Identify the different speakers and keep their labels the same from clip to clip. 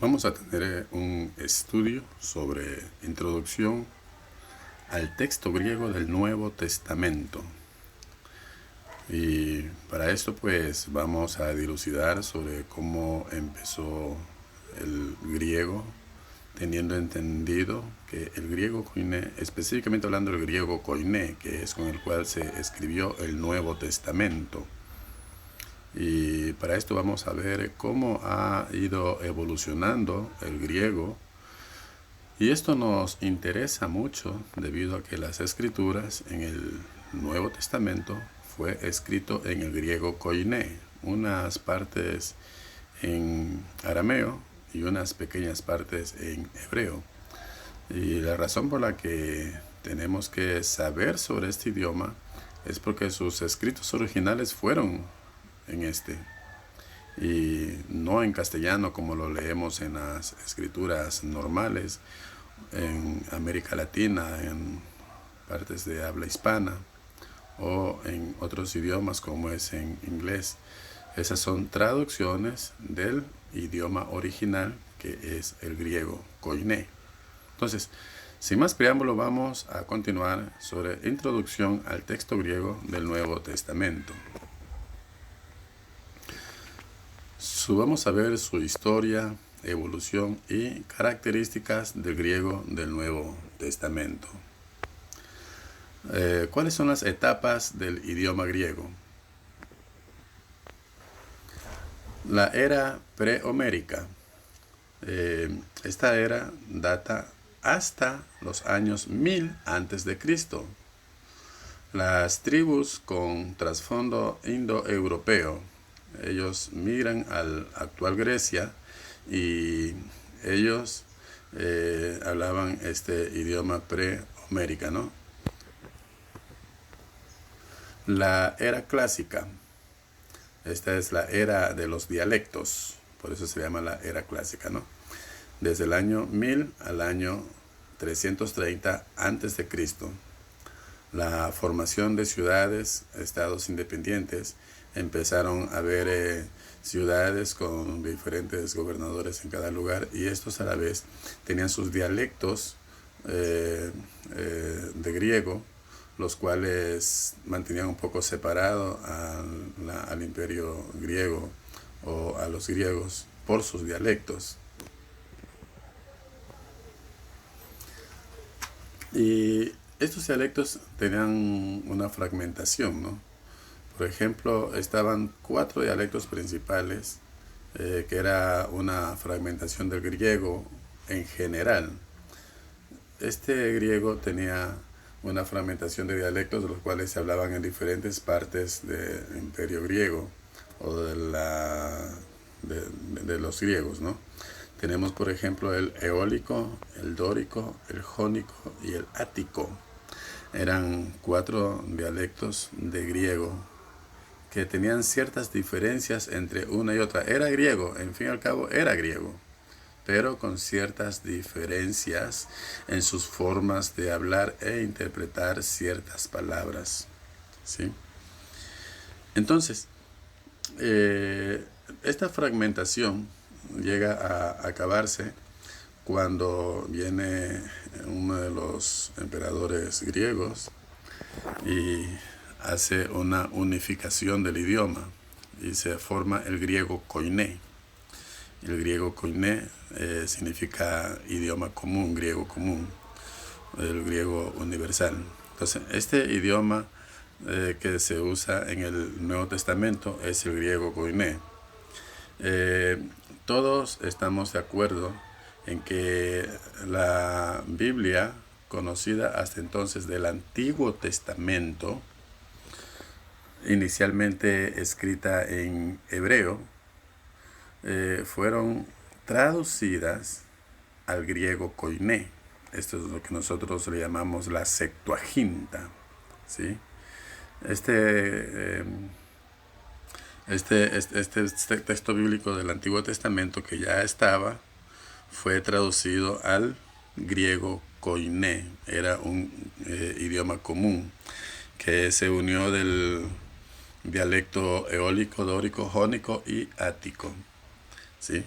Speaker 1: Vamos a tener un estudio sobre introducción al texto griego del Nuevo Testamento. Y para esto pues vamos a dilucidar sobre cómo empezó el griego, teniendo entendido que el griego koiné, específicamente hablando del griego koiné, que es con el cual se escribió el Nuevo Testamento. Y para esto vamos a ver cómo ha ido evolucionando el griego. Y esto nos interesa mucho debido a que las escrituras en el Nuevo Testamento fue escrito en el griego koiné, unas partes en arameo y unas pequeñas partes en hebreo. Y la razón por la que tenemos que saber sobre este idioma es porque sus escritos originales fueron en este y no en castellano como lo leemos en las escrituras normales en América Latina, en partes de habla hispana o en otros idiomas como es en inglés. Esas son traducciones del idioma original, que es el griego koiné. Entonces, sin más preámbulo, vamos a continuar sobre introducción al texto griego del Nuevo Testamento. Vamos a ver su historia, evolución y características del griego del Nuevo Testamento. ¿Cuáles son las etapas del idioma griego? La era prehomérica. Esta era data hasta los años 1000 a.C. Las tribus con trasfondo indoeuropeo, ellos migran al actual Grecia y ellos hablaban este idioma prehomérica, ¿no? La era clásica. Esta es la era de los dialectos, por eso se llama la era clásica, ¿no? Desde el año 1000 al año 330 a.C. La formación de ciudades, estados independientes, empezaron a haber ciudades con diferentes gobernadores en cada lugar, y estos a la vez tenían sus dialectos de griego, los cuales mantenían un poco separado al imperio griego o a los griegos por sus dialectos. Y estos dialectos tenían una fragmentación, ¿no? Por ejemplo, estaban 4 dialectos principales, que era una fragmentación del griego en general. Este griego tenía una fragmentación de dialectos de los cuales se hablaban en diferentes partes del imperio griego o de los griegos, ¿no? Tenemos, por ejemplo, el eólico, el dórico, el jónico y el ático. Eran 4 dialectos de griego que tenían ciertas diferencias entre una y otra. Era griego, en fin y al cabo era griego, pero con ciertas diferencias en sus formas de hablar e interpretar ciertas palabras, ¿sí? Entonces, esta fragmentación llega a acabarse cuando viene uno de los emperadores griegos y hace una unificación del idioma y se forma el griego koiné. El griego koiné significa idioma común, griego común, el griego universal. Entonces, este idioma que se usa en el Nuevo Testamento es el griego koiné. Todos estamos de acuerdo en que la Biblia, conocida hasta entonces del Antiguo Testamento, inicialmente escrita en hebreo, fueron traducidas al griego koiné. Esto es lo que nosotros le llamamos la Septuaginta, ¿sí? Este texto bíblico del Antiguo Testamento, que ya estaba, fue traducido al griego koiné. Era un idioma común que se unió del dialecto eólico, dórico, jónico y ático, ¿sí?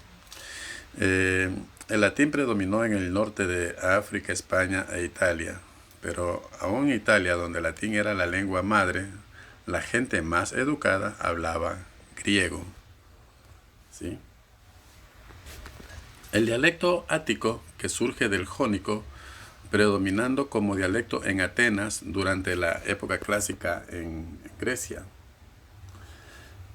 Speaker 1: Eh, el latín predominó en el norte de África, España e Italia, pero aún en Italia, donde el latín era la lengua madre, la gente más educada hablaba griego. ¿Sí? El dialecto ático, que surge del jónico, predominando como dialecto en Atenas durante la época clásica en Grecia.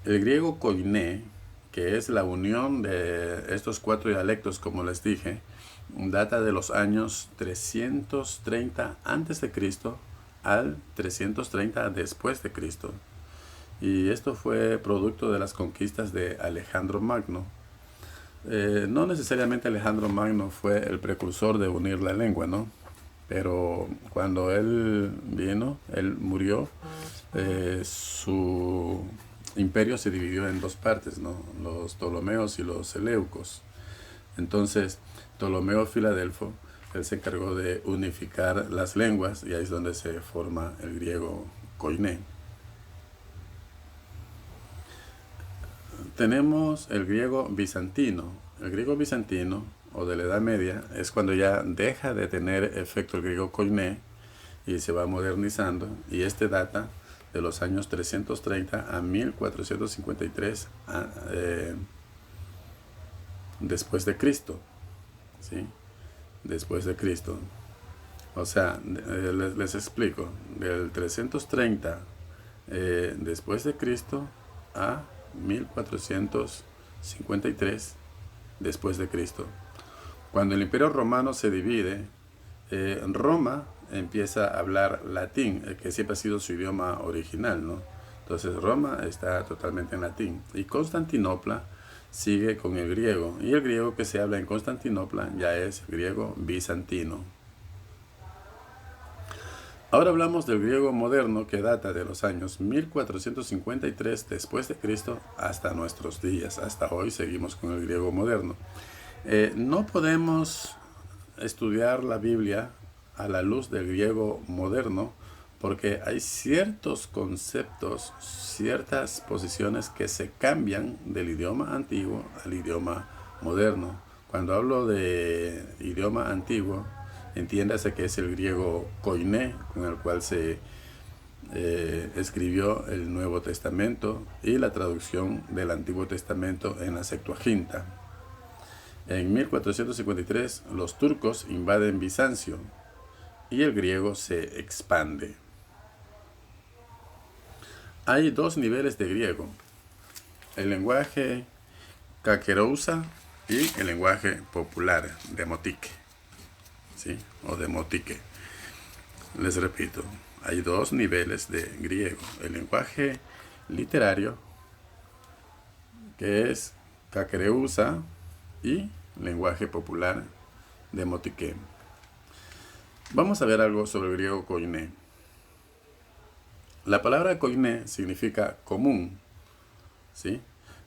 Speaker 1: El griego koiné, que es la unión de estos cuatro dialectos, como les dije, data de los años 330 a.C. al 330 después de Cristo. Y esto fue producto de las conquistas de Alejandro Magno. No necesariamente Alejandro Magno fue el precursor de unir la lengua, ¿no? Pero cuando él vino, él murió, su imperio se dividió en dos partes, ¿no? Los Ptolomeos y los Seleucos. Entonces, Ptolomeo Filadelfo, él se encargó de unificar las lenguas y ahí es donde se forma el griego koiné. Tenemos el griego bizantino. El griego bizantino, o de la Edad Media, es cuando ya deja de tener efecto el griego koiné y se va modernizando, y este data de los años 330 a 1453 después de Cristo. ¿Sí? Después de Cristo. O sea, les explico, del 330 después de Cristo a 1453 después de Cristo. Cuando el Imperio Romano se divide, Roma empieza a hablar latín, que siempre ha sido su idioma original, ¿no? Entonces Roma está totalmente en latín. Y Constantinopla sigue con el griego. Y el griego que se habla en Constantinopla ya es griego bizantino. Ahora hablamos del griego moderno, que data de los años 1453 después de Cristo hasta nuestros días. Hasta hoy seguimos con el griego moderno. No podemos estudiar la Biblia a la luz del griego moderno porque hay ciertos conceptos, ciertas posiciones que se cambian del idioma antiguo al idioma moderno. Cuando hablo de idioma antiguo, entiéndase que es el griego koiné, con el cual se escribió el Nuevo Testamento y la traducción del Antiguo Testamento en la Septuaginta. En 1453 los turcos invaden Bizancio y el griego se expande. Hay dos niveles de griego: el lenguaje caquerousa y el lenguaje popular, demotique, ¿sí? O demotique. Les repito, hay dos niveles de griego: el lenguaje literario, que es caquerousa, y lenguaje popular, demotique. Vamos a ver algo sobre el griego koiné. La palabra koiné significa común, ¿sí?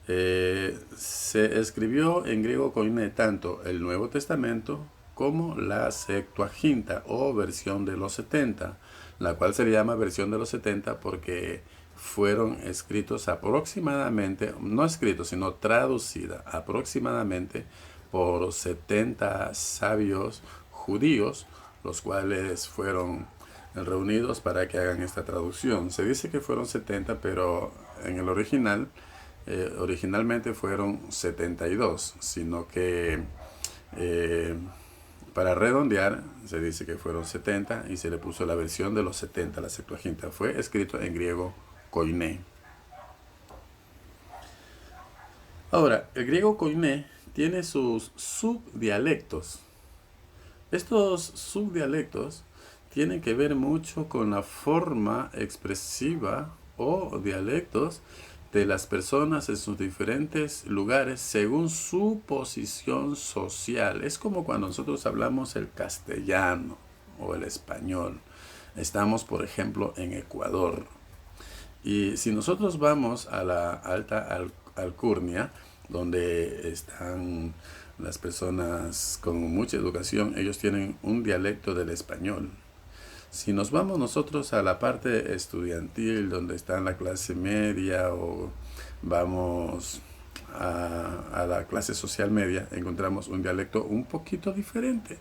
Speaker 1: Se escribió en griego koiné tanto el Nuevo Testamento como la Septuaginta, o versión de los 70, la cual se le llama versión de los 70 porque fueron escritos aproximadamente, no escritos, sino traducida aproximadamente por 70 sabios judíos, los cuales fueron reunidos para que hagan esta traducción. Se dice que fueron 70, pero en el original, originalmente fueron 72, sino que para redondear se dice que fueron 70 y se le puso la versión de los 70, la Septuaginta. Fue escrito en griego koiné. Ahora, el griego koiné tiene sus subdialectos. Estos subdialectos tienen que ver mucho con la forma expresiva o dialectos de las personas en sus diferentes lugares según su posición social. Es como cuando nosotros hablamos el castellano o el español. Estamos, por ejemplo, en Ecuador. Y si nosotros vamos a la alta alcurnia, donde están las personas con mucha educación, ellos tienen un dialecto del español. Si nos vamos nosotros a la parte estudiantil, donde está la clase media, o vamos a la clase social media, encontramos un dialecto un poquito diferente.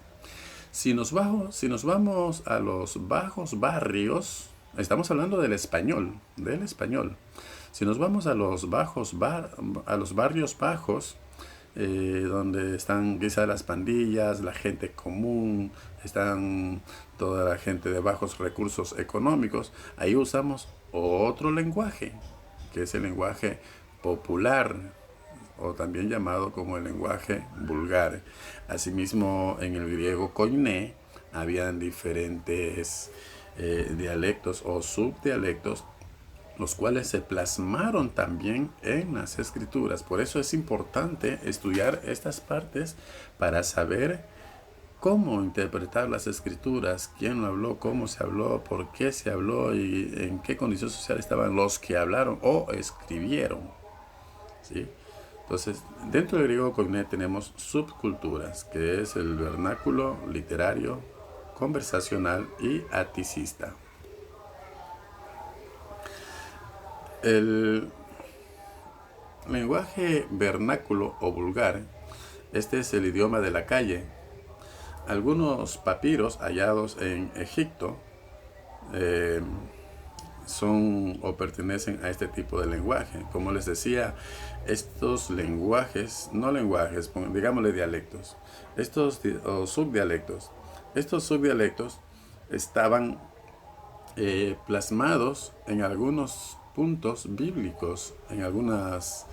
Speaker 1: Si nos vamos a los bajos barrios, estamos hablando del español, del español. Si nos vamos a los a los barrios bajos, donde están quizás las pandillas, la gente común, están toda la gente de bajos recursos económicos, ahí usamos otro lenguaje, que es el lenguaje popular, o también llamado como el lenguaje vulgar. Asimismo, en el griego koiné habían diferentes dialectos o subdialectos, los cuales se plasmaron también en las escrituras. Por eso es importante estudiar estas partes para saber cómo interpretar las escrituras, quién lo habló, cómo se habló, por qué se habló y en qué condición social estaban los que hablaron o escribieron, ¿sí? Entonces, dentro del griego koiné tenemos subculturas, que es el vernáculo literario, conversacional y aticista. El lenguaje vernáculo o vulgar, este es el idioma de la calle. Algunos papiros hallados en Egipto son o pertenecen a este tipo de lenguaje. Como les decía, estos lenguajes, no lenguajes, digámosle dialectos, o subdialectos, estos subdialectos estaban plasmados en algunos puntos bíblicos, en algunos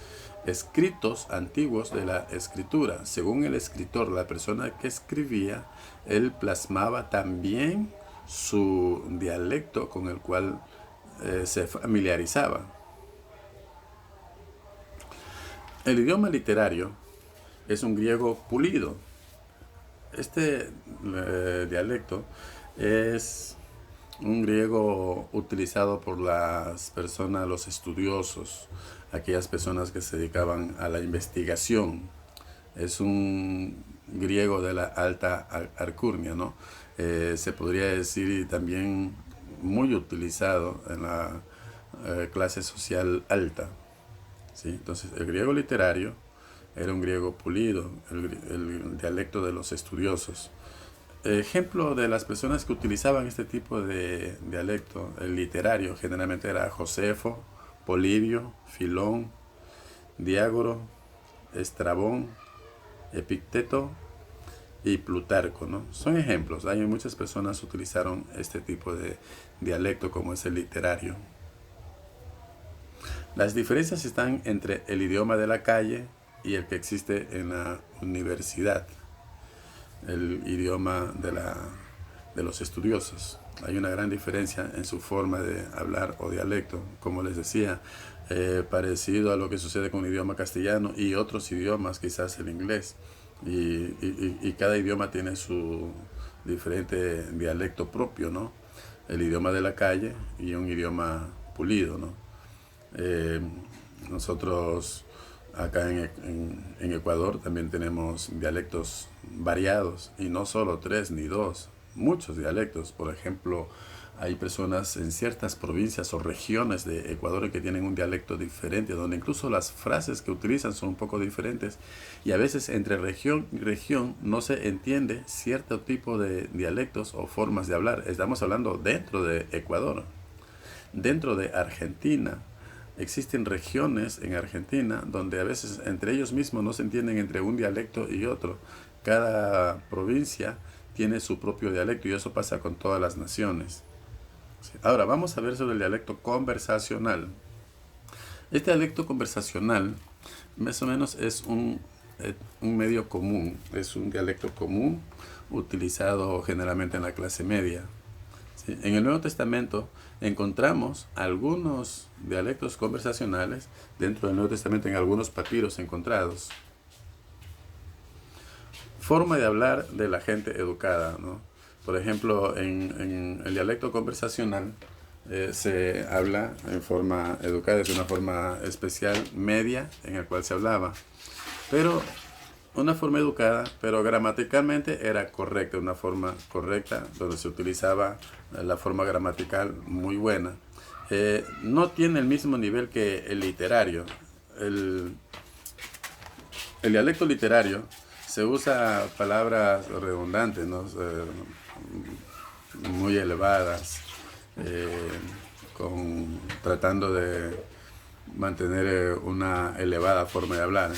Speaker 1: escritos antiguos de la escritura. Según el escritor, la persona que escribía, él plasmaba también su dialecto con el cual se familiarizaba. El idioma literario es un griego pulido. Este dialecto es un griego utilizado por las personas, los estudiosos, aquellas personas que se dedicaban a la investigación. Es un griego de la alta alcurnia, ¿no? Se podría decir también muy utilizado en la clase social alta, ¿sí? Entonces, el griego literario era un griego pulido, el dialecto de los estudiosos. Ejemplo de las personas que utilizaban este tipo de dialecto, el literario, generalmente era Josefo, Polibio, Filón, Diágoro, Estrabón, Epicteto y Plutarco, ¿no? Son ejemplos. Hay muchas personas que utilizaron este tipo de dialecto como es el literario. Las diferencias están entre el idioma de la calle y el que existe en la universidad, el idioma de los estudiosos. Hay una gran diferencia en su forma de hablar o dialecto, como les decía, parecido a lo que sucede con el idioma castellano y otros idiomas, quizás el inglés. Y cada idioma tiene su diferente dialecto propio, ¿no? El idioma de la calle y un idioma pulido, ¿no? Nosotros acá en Ecuador también tenemos dialectos variados, y no solo 3 ni 2, muchos dialectos. Por ejemplo, hay personas en ciertas provincias o regiones de Ecuador que tienen un dialecto diferente, donde incluso las frases que utilizan son un poco diferentes, y a veces entre región y región no se entiende cierto tipo de dialectos o formas de hablar. Estamos hablando dentro de Ecuador. Dentro de Argentina, existen regiones en Argentina donde a veces entre ellos mismos no se entienden entre un dialecto y otro. Cada provincia tiene su propio dialecto, y eso pasa con todas las naciones. Ahora vamos a ver sobre el dialecto conversacional. Este dialecto conversacional más o menos es un medio común, es un dialecto común utilizado generalmente en la clase media. ¿Sí? En el Nuevo Testamento encontramos algunos dialectos conversacionales dentro del Nuevo Testamento, en algunos papiros encontrados. Forma de hablar de la gente educada, ¿no? Por ejemplo, en el dialecto conversacional se habla en forma educada, es una forma especial media en la cual se hablaba, pero una forma educada, pero gramaticalmente era correcta, una forma correcta donde se utilizaba la forma gramatical muy buena. No tiene el mismo nivel que el literario. el dialecto literario se usa palabras redundantes, ¿no? Muy elevadas, eh, tratando de mantener una elevada forma de hablar,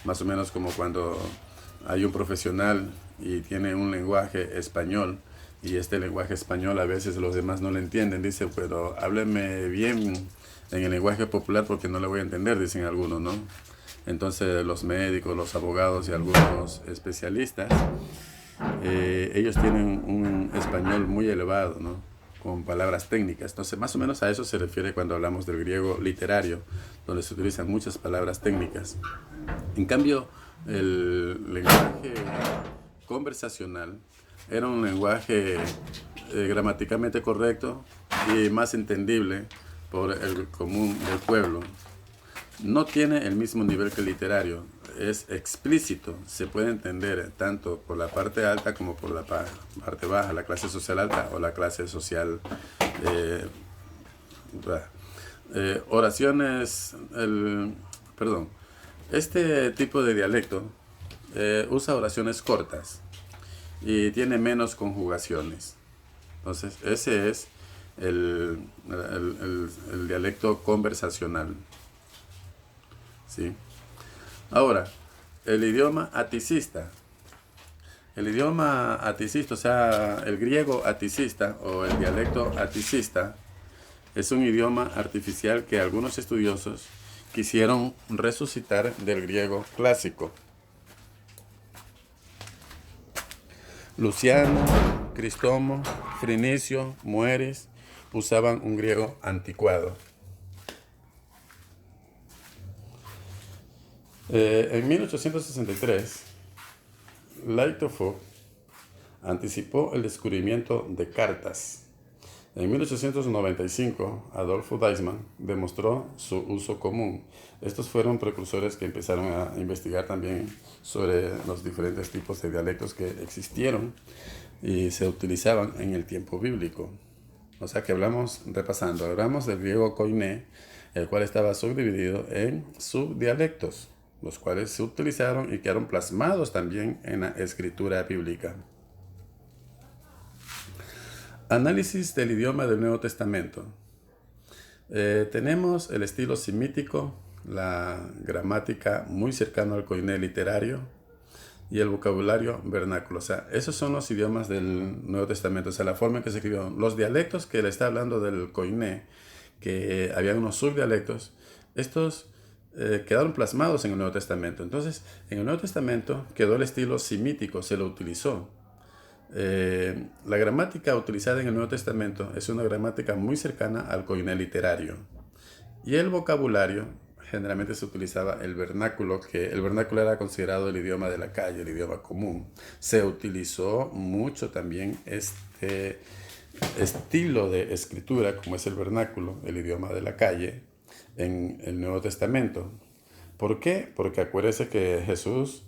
Speaker 1: más o menos como cuando hay un profesional y tiene un lenguaje español y este lenguaje español a veces los demás no le entienden, dice, pero hábleme bien en el lenguaje popular porque no le voy a entender, dicen algunos, ¿no? Entonces los médicos, los abogados y algunos especialistas, ellos tienen un español muy elevado, ¿no? Con palabras técnicas. Entonces, más o menos a eso se refiere cuando hablamos del griego literario, donde se utilizan muchas palabras técnicas. En cambio, el lenguaje conversacional era un lenguaje gramaticalmente correcto y más entendible por el común del pueblo. No tiene el mismo nivel que el literario, es explícito, se puede entender tanto por la parte alta como por la parte baja, la clase social alta o la clase social baja. Oraciones, perdón, este tipo de dialecto usa oraciones cortas y tiene menos conjugaciones. Entonces, ese es el dialecto conversacional. ¿Sí? Ahora, el idioma aticista. El idioma aticista, o sea, el griego aticista o el dialecto aticista, es un idioma artificial que algunos estudiosos quisieron resucitar del griego clásico. Luciano, Cristomo, Frinicio, Mueris usaban un griego anticuado. En 1863, Lightfoot anticipó el descubrimiento de cartas. En 1895, Adolfo Deisman demostró su uso común. Estos fueron precursores que empezaron a investigar también sobre los diferentes tipos de dialectos que existieron y se utilizaban en el tiempo bíblico. O sea que hablamos del griego koiné, el cual estaba subdividido en subdialectos, los cuales se utilizaron y quedaron plasmados también en la escritura bíblica. Análisis del idioma del Nuevo Testamento. Tenemos el estilo semítico, la gramática muy cercana al koiné literario y el vocabulario vernáculo. O sea, esos son los idiomas del Nuevo Testamento, o sea, la forma en que se escribieron. Los dialectos que le está hablando del koiné, que habían unos subdialectos, estos quedaron plasmados en el Nuevo Testamento. Entonces, en el Nuevo Testamento quedó el estilo semítico, se lo utilizó. La gramática utilizada en el Nuevo Testamento es una gramática muy cercana al koiné literario. Y el vocabulario, generalmente se utilizaba el vernáculo, que el vernáculo era considerado el idioma de la calle, el idioma común. Se utilizó mucho también este estilo de escritura, como es el vernáculo, el idioma de la calle, en el Nuevo Testamento. ¿Por qué? Porque acuérdese que Jesús,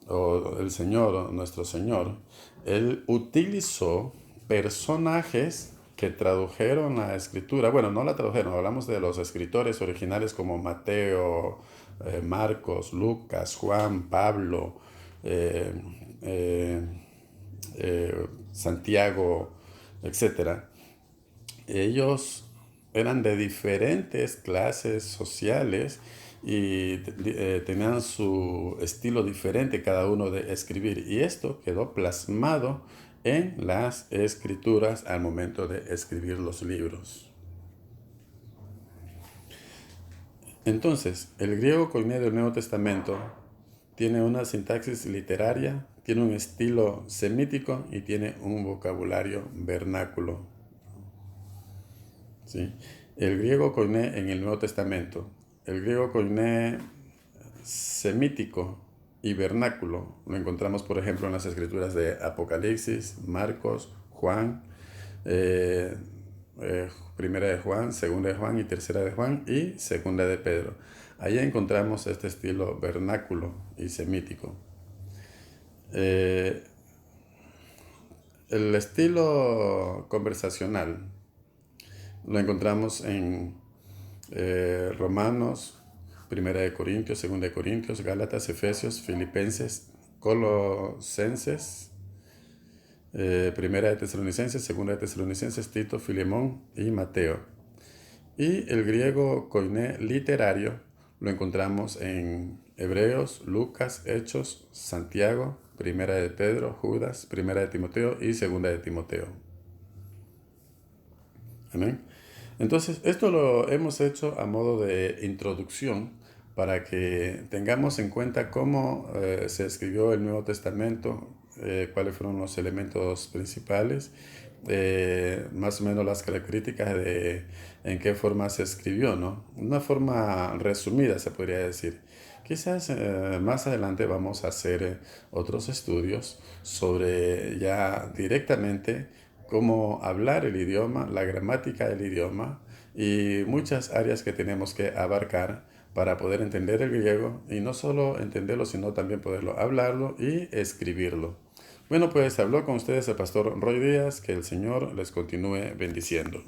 Speaker 1: o el Señor, o nuestro Señor, Él utilizó personajes que tradujeron la escritura. Bueno, no la tradujeron, hablamos de los escritores originales como Mateo, Marcos, Lucas, Juan, Pablo, Santiago, etc. Ellos eran de diferentes clases sociales y tenían su estilo diferente cada uno de escribir, y esto quedó plasmado en las escrituras al momento de escribir los libros. Entonces, el griego koiné del Nuevo Testamento tiene una sintaxis literaria, tiene un estilo semítico y tiene un vocabulario vernáculo. ¿Sí? El griego koiné en el Nuevo Testamento. El griego koiné semítico y vernáculo lo encontramos, por ejemplo, en las escrituras de Apocalipsis, Marcos, Juan, Primera de Juan, Segunda de Juan y Tercera de Juan y Segunda de Pedro. Ahí encontramos este estilo vernáculo y semítico. El estilo conversacional lo encontramos en Romanos Primera de Corintios, Segunda de Corintios, Gálatas, Efesios, Filipenses, Colosenses, Primera de Tesalonicenses, Segunda de Tesalonicenses, Tito, Filemón y Mateo. Y el griego koiné literario lo encontramos en Hebreos, Lucas, Hechos, Santiago, Primera de Pedro, Judas, Primera de Timoteo y Segunda de Timoteo. Amén. Entonces, esto lo hemos hecho a modo de introducción para que tengamos en cuenta cómo se escribió el Nuevo Testamento, cuáles fueron los elementos principales, más o menos las características de en qué forma se escribió, ¿no? Una forma resumida, se podría decir. Quizás más adelante vamos a hacer otros estudios sobre ya directamente cómo hablar el idioma, la gramática del idioma y muchas áreas que tenemos que abarcar para poder entender el griego y no solo entenderlo, sino también poderlo hablarlo y escribirlo. Bueno, pues habló con ustedes el pastor Roy Díaz, que el Señor les continúe bendiciendo.